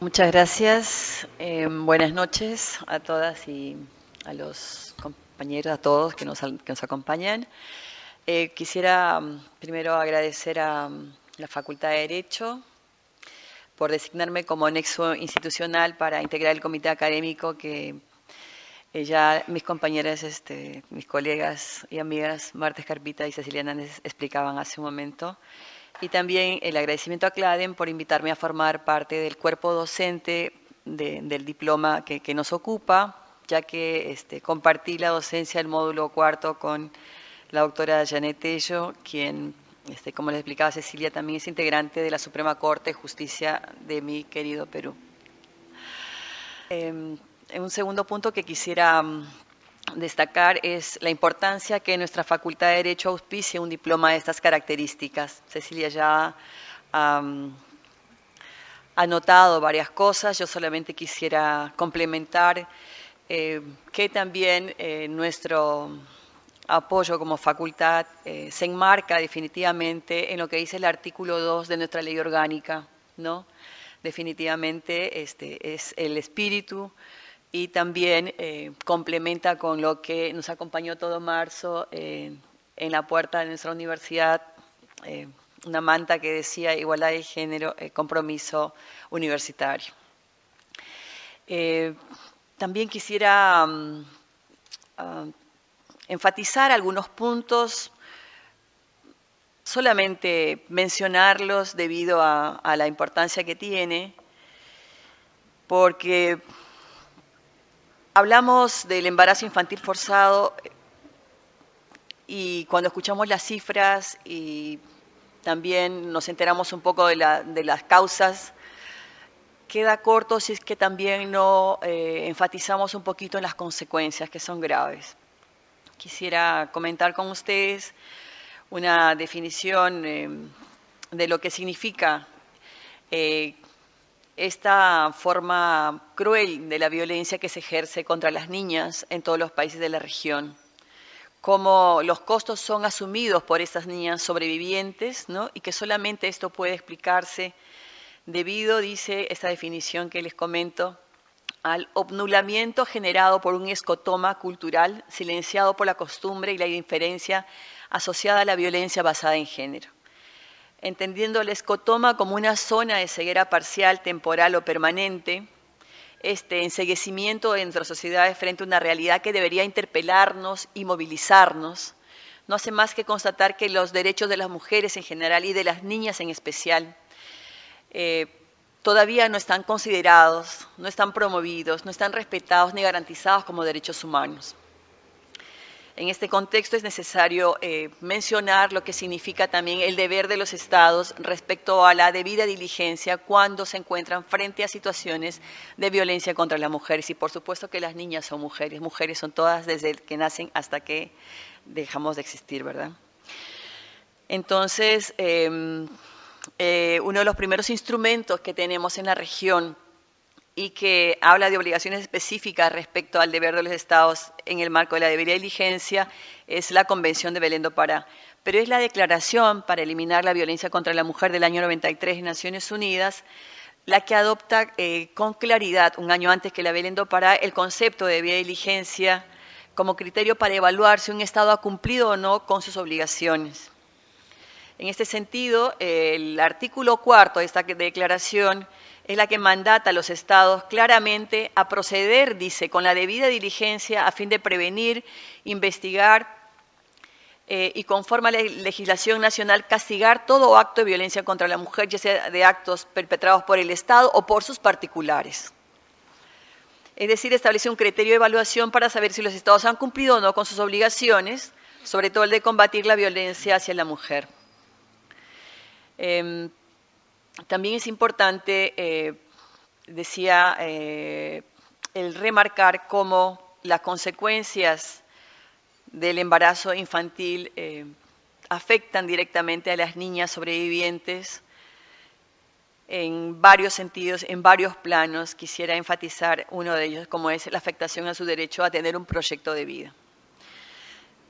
Muchas gracias. Buenas noches a todas y a los compañeros, a todos que nos acompañan. Quisiera primero agradecer a la Facultad de Derecho por designarme como nexo institucional para integrar el comité académico que ya mis compañeras, mis colegas y amigas Marta Escarpita y Cecilia Hernández explicaban hace un momento. Y también el agradecimiento a CLADEN por invitarme a formar parte del cuerpo docente del diploma que nos ocupa, ya que compartí la docencia del módulo cuarto con la doctora Janet Tello, quien, como les explicaba Cecilia, también es integrante de la Suprema Corte de Justicia de mi querido Perú. En un segundo punto que quisiera destacar es la importancia que nuestra Facultad de Derecho auspicie un diploma de estas características. Cecilia ya ha notado varias cosas, yo solamente quisiera complementar que también nuestro apoyo como facultad se enmarca definitivamente en lo que dice el artículo 2 de nuestra ley orgánica, ¿no? Definitivamente es el espíritu y también complementa con lo que nos acompañó todo marzo en la puerta de nuestra universidad, una manta que decía igualdad de género, compromiso universitario. También quisiera enfatizar algunos puntos, solamente mencionarlos debido a la importancia que tiene, porque hablamos del embarazo infantil forzado y cuando escuchamos las cifras y también nos enteramos un poco de las causas, queda corto si es que también no enfatizamos un poquito en las consecuencias que son graves. Quisiera comentar con ustedes una definición de lo que significa esta forma cruel de la violencia que se ejerce contra las niñas en todos los países de la región. Cómo los costos son asumidos por estas niñas sobrevivientes, ¿no? Y que solamente esto puede explicarse debido, dice esta definición que les comento, al obnulamiento generado por un escotoma cultural silenciado por la costumbre y la indiferencia asociada a la violencia basada en género. Entendiendo el escotoma como una zona de ceguera parcial, temporal o permanente, este enceguecimiento de nuestras sociedades frente a una realidad que debería interpelarnos y movilizarnos, no hace más que constatar que los derechos de las mujeres en general y de las niñas en especial todavía no están considerados, no están promovidos, no están respetados ni garantizados como derechos humanos. En este contexto es necesario mencionar lo que significa también el deber de los Estados respecto a la debida diligencia cuando se encuentran frente a situaciones de violencia contra las mujeres. Y por supuesto que las niñas son mujeres, mujeres son todas desde que nacen hasta que dejamos de existir, ¿verdad? Entonces, uno de los primeros instrumentos que tenemos en la región y que habla de obligaciones específicas respecto al deber de los Estados en el marco de la debida diligencia, es la Convención de Belén do Pará. Pero es la Declaración para eliminar la violencia contra la mujer del año 93 de Naciones Unidas la que adopta con claridad, un año antes que la Belén do Pará, el concepto de debida diligencia como criterio para evaluar si un Estado ha cumplido o no con sus obligaciones. En este sentido, el artículo 4 de esta declaración es la que mandata a los Estados claramente a proceder, dice, con la debida diligencia a fin de prevenir, investigar y conforme a la legislación nacional castigar todo acto de violencia contra la mujer, ya sea de actos perpetrados por el Estado o por sus particulares. Es decir, establece un criterio de evaluación para saber si los Estados han cumplido o no con sus obligaciones, sobre todo el de combatir la violencia hacia la mujer. También es importante, decía, el remarcar cómo las consecuencias del embarazo infantil afectan directamente a las niñas sobrevivientes en varios sentidos, en varios planos. Quisiera enfatizar uno de ellos, como es la afectación a su derecho a tener un proyecto de vida.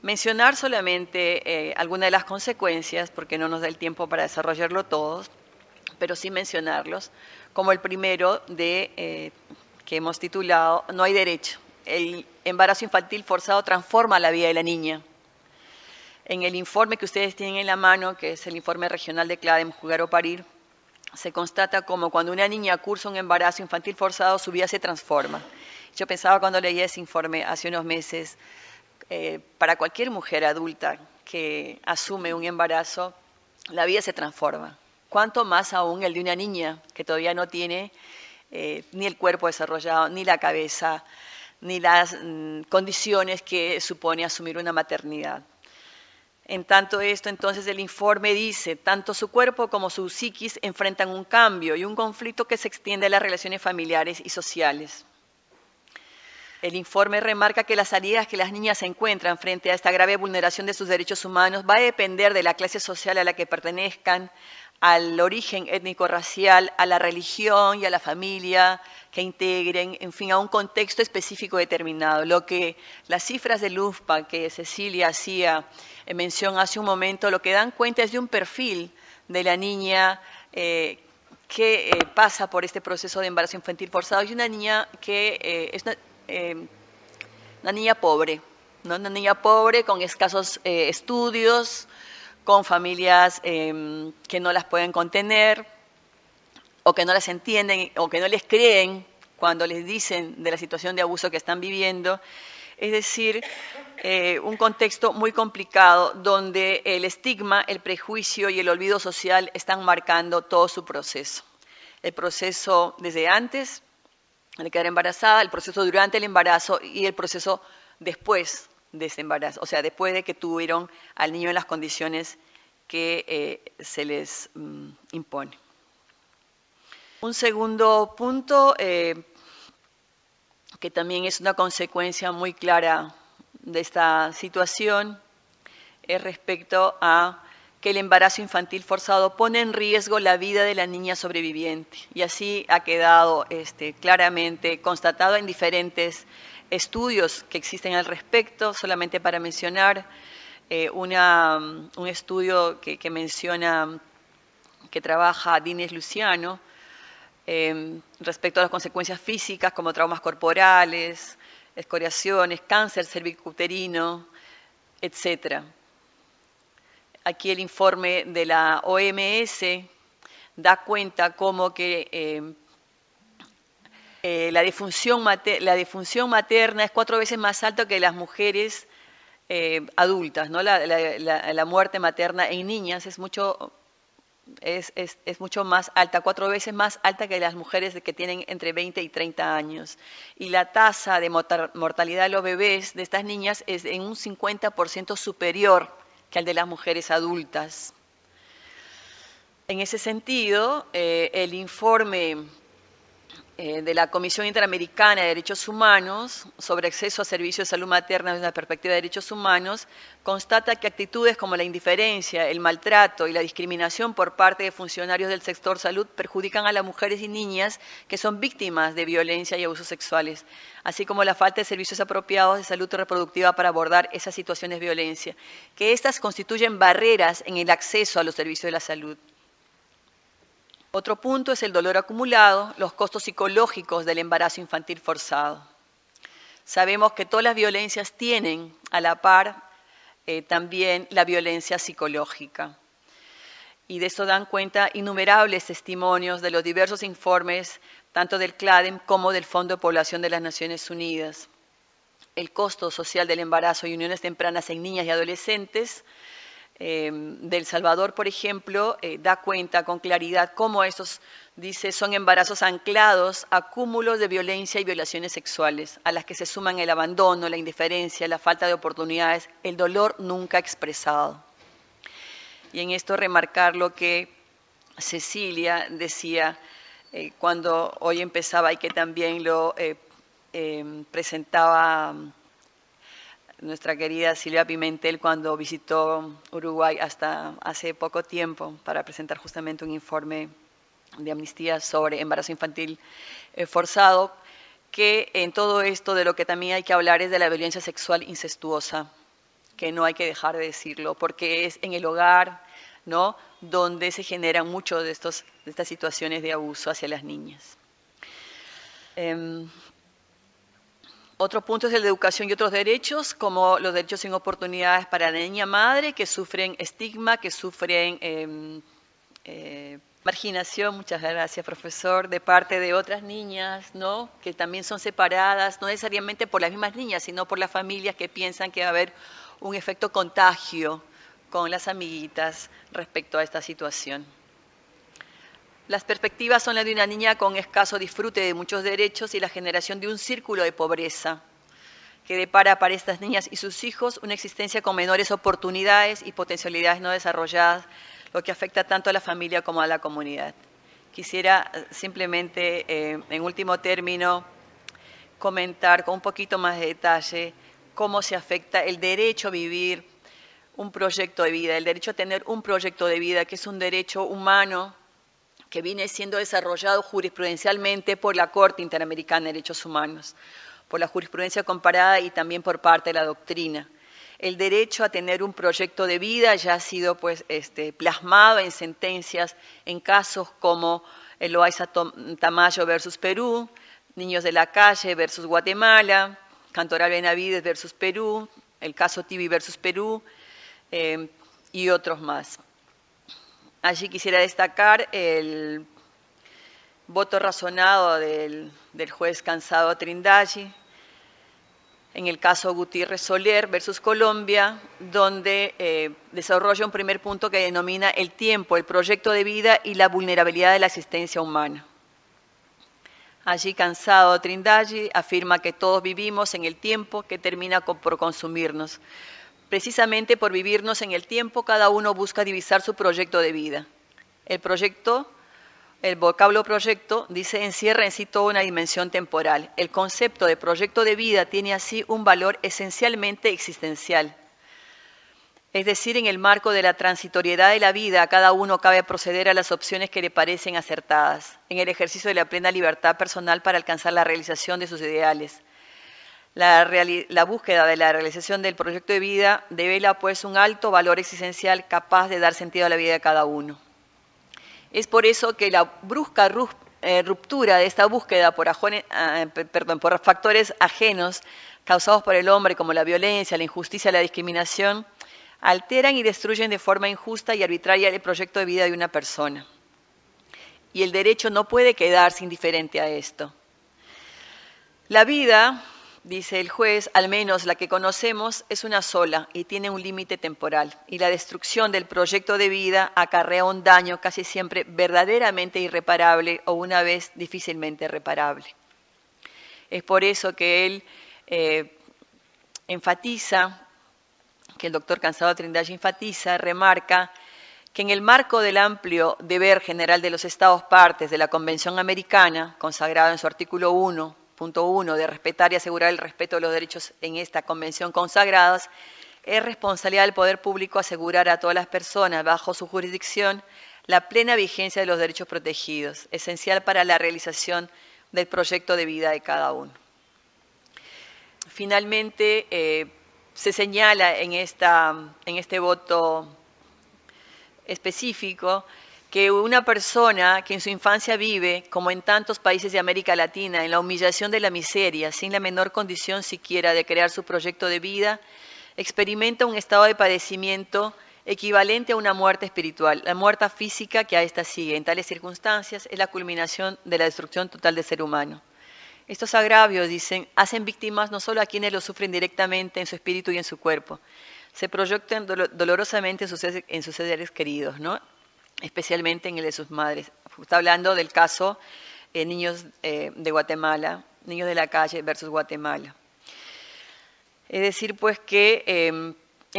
Mencionar solamente algunas de las consecuencias, porque no nos da el tiempo para desarrollarlo todos, pero sin mencionarlos, como el primero que hemos titulado No hay derecho. El embarazo infantil forzado transforma la vida de la niña. En el informe que ustedes tienen en la mano, que es el informe regional de CLADEM, Jugar o Parir, se constata como cuando una niña cursa un embarazo infantil forzado, su vida se transforma. Yo pensaba cuando leía ese informe hace unos meses, para cualquier mujer adulta que asume un embarazo, la vida se transforma. Cuánto más aún el de una niña que todavía no tiene ni el cuerpo desarrollado, ni la cabeza, ni las condiciones que supone asumir una maternidad. En tanto esto, entonces el informe dice, tanto su cuerpo como su psiquis enfrentan un cambio y un conflicto que se extiende a las relaciones familiares y sociales. El informe remarca que las salidas que las niñas se encuentran frente a esta grave vulneración de sus derechos humanos va a depender de la clase social a la que pertenezcan, al origen étnico-racial, a la religión y a la familia que integren, en fin, a un contexto específico determinado. Lo que las cifras del UNFPA que Cecilia hacía mención hace un momento, lo que dan cuenta es de un perfil de la niña que pasa por este proceso de embarazo infantil forzado y una niña que es una niña pobre, ¿no? Una niña pobre con escasos estudios, con familias que no las pueden contener o que no las entienden o que no les creen cuando les dicen de la situación de abuso que están viviendo. Es decir, un contexto muy complicado donde el estigma, el prejuicio y el olvido social están marcando todo su proceso. El proceso desde antes de quedar embarazada, el proceso durante el embarazo y el proceso después de ese embarazo, o sea, después de que tuvieron al niño en las condiciones que se les impone. Un segundo punto, que también es una consecuencia muy clara de esta situación, es respecto a que el embarazo infantil forzado pone en riesgo la vida de la niña sobreviviente. Y así ha quedado claramente constatado en diferentes estudios que existen al respecto, solamente para mencionar un estudio que menciona, que trabaja Dines Luciano, respecto a las consecuencias físicas como traumas corporales, escoriaciones, cáncer cervicuterino, etc. Aquí el informe de la OMS da cuenta como que la defunción materna es 4 veces más alta que las mujeres adultas, ¿no? La muerte materna en niñas es mucho más alta, 4 veces más alta que las mujeres que tienen entre 20 y 30 años. Y la tasa de mortalidad de los bebés de estas niñas es en un 50% superior que al de las mujeres adultas. En ese sentido, el informe de la Comisión Interamericana de Derechos Humanos sobre acceso a servicios de salud materna desde una perspectiva de derechos humanos constata que actitudes como la indiferencia, el maltrato y la discriminación por parte de funcionarios del sector salud perjudican a las mujeres y niñas que son víctimas de violencia y abusos sexuales, así como la falta de servicios apropiados de salud reproductiva para abordar esas situaciones de violencia, que éstas constituyen barreras en el acceso a los servicios de la salud. Otro punto es el dolor acumulado, los costos psicológicos del embarazo infantil forzado. Sabemos que todas las violencias tienen a la par también la violencia psicológica. Y de esto dan cuenta innumerables testimonios de los diversos informes, tanto del CLADEM como del Fondo de Población de las Naciones Unidas. El costo social del embarazo y uniones tempranas en niñas y adolescentes de El Salvador, por ejemplo, da cuenta con claridad cómo estos, dice, son embarazos anclados a cúmulos de violencia y violaciones sexuales, a las que se suman el abandono, la indiferencia, la falta de oportunidades, el dolor nunca expresado. Y en esto remarcar lo que Cecilia decía cuando hoy empezaba y que también lo presentaba nuestra querida Silvia Pimentel cuando visitó Uruguay hasta hace poco tiempo para presentar justamente un informe de Amnistía sobre embarazo infantil forzado, que en todo esto de lo que también hay que hablar es de la violencia sexual incestuosa, que no hay que dejar de decirlo, porque es en el hogar, ¿no?, donde se generan muchas de estas situaciones de abuso hacia las niñas. Otro punto es el de educación y otros derechos, como los derechos sin oportunidades para la niña madre, que sufren estigma, que sufren marginación, muchas gracias profesor, de parte de otras niñas, ¿no?, que también son separadas, no necesariamente por las mismas niñas, sino por las familias que piensan que va a haber un efecto contagio con las amiguitas respecto a esta situación. Las perspectivas son las de una niña con escaso disfrute de muchos derechos y la generación de un círculo de pobreza que depara para estas niñas y sus hijos una existencia con menores oportunidades y potencialidades no desarrolladas, lo que afecta tanto a la familia como a la comunidad. Quisiera simplemente, en último término, comentar con un poquito más de detalle cómo se afecta el derecho a vivir un proyecto de vida, el derecho a tener un proyecto de vida, que es un derecho humano que viene siendo desarrollado jurisprudencialmente por la Corte Interamericana de Derechos Humanos, por la jurisprudencia comparada y también por parte de la doctrina. El derecho a tener un proyecto de vida ya ha sido plasmado en sentencias en casos como el Loaiza Tamayo versus Perú, Niños de la Calle versus Guatemala, Cantoral Benavides versus Perú, el caso Tibi versus Perú y otros más. Allí quisiera destacar el voto razonado del juez Cansado Trindade, en el caso Gutiérrez Soler versus Colombia, donde desarrolla un primer punto que denomina el tiempo, el proyecto de vida y la vulnerabilidad de la existencia humana. Allí Cansado Trindade afirma que todos vivimos en el tiempo que termina por consumirnos. Precisamente por vivirnos en el tiempo, cada uno busca divisar su proyecto de vida. El vocablo proyecto, dice, encierra en sí toda una dimensión temporal. El concepto de proyecto de vida tiene así un valor esencialmente existencial. Es decir, en el marco de la transitoriedad de la vida, a cada uno cabe proceder a las opciones que le parecen acertadas, en el ejercicio de la plena libertad personal para alcanzar la realización de sus ideales. La búsqueda de la realización del proyecto de vida devela pues un alto valor existencial capaz de dar sentido a la vida de cada uno. Es por eso que la brusca ruptura de esta búsqueda por factores ajenos causados por el hombre, como la violencia, la injusticia, la discriminación, alteran y destruyen de forma injusta y arbitraria el proyecto de vida de una persona. Y el derecho no puede quedarse indiferente a esto. La vida, dice el juez, al menos la que conocemos, es una sola y tiene un límite temporal. Y la destrucción del proyecto de vida acarrea un daño casi siempre verdaderamente irreparable o una vez difícilmente reparable. Es por eso que él enfatiza, que el doctor Cansado Trindade enfatiza, remarca que en el marco del amplio deber general de los Estados partes de la Convención Americana, consagrado en su artículo 1.1 de respetar y asegurar el respeto de los derechos en esta convención consagrados, es responsabilidad del poder público asegurar a todas las personas bajo su jurisdicción la plena vigencia de los derechos protegidos, esencial para la realización del proyecto de vida de cada uno. Finalmente, se señala en este voto específico que una persona que en su infancia vive, como en tantos países de América Latina, en la humillación de la miseria, sin la menor condición siquiera de crear su proyecto de vida, experimenta un estado de padecimiento equivalente a una muerte espiritual. La muerte física que a esta sigue. En tales circunstancias es la culminación de la destrucción total del ser humano. Estos agravios, dicen, hacen víctimas no solo a quienes lo sufren directamente en su espíritu y en su cuerpo, se proyectan dolorosamente en sus seres queridos, ¿no?, especialmente en el de sus madres. Está hablando del caso niños de Guatemala, Niños de la Calle versus Guatemala. Es decir, pues que en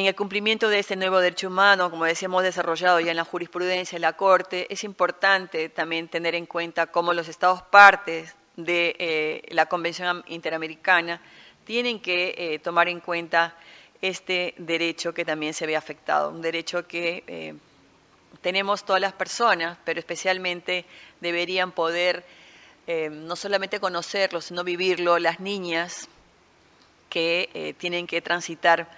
el cumplimiento de este nuevo derecho humano, como decíamos, desarrollado ya en la jurisprudencia, en la Corte, es importante también tener en cuenta cómo los Estados partes de la Convención Interamericana tienen que tomar en cuenta este derecho que también se ve afectado, un derecho que tenemos todas las personas, pero especialmente deberían poder no solamente conocerlo, sino vivirlo las niñas que tienen que transitar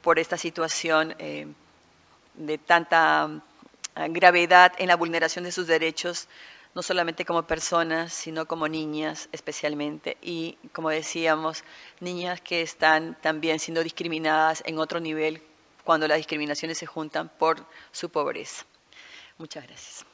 por esta situación de tanta gravedad en la vulneración de sus derechos, no solamente como personas, sino como niñas especialmente. Y como decíamos, niñas que están también siendo discriminadas en otro nivel cuando las discriminaciones se juntan por su pobreza. Muchas gracias.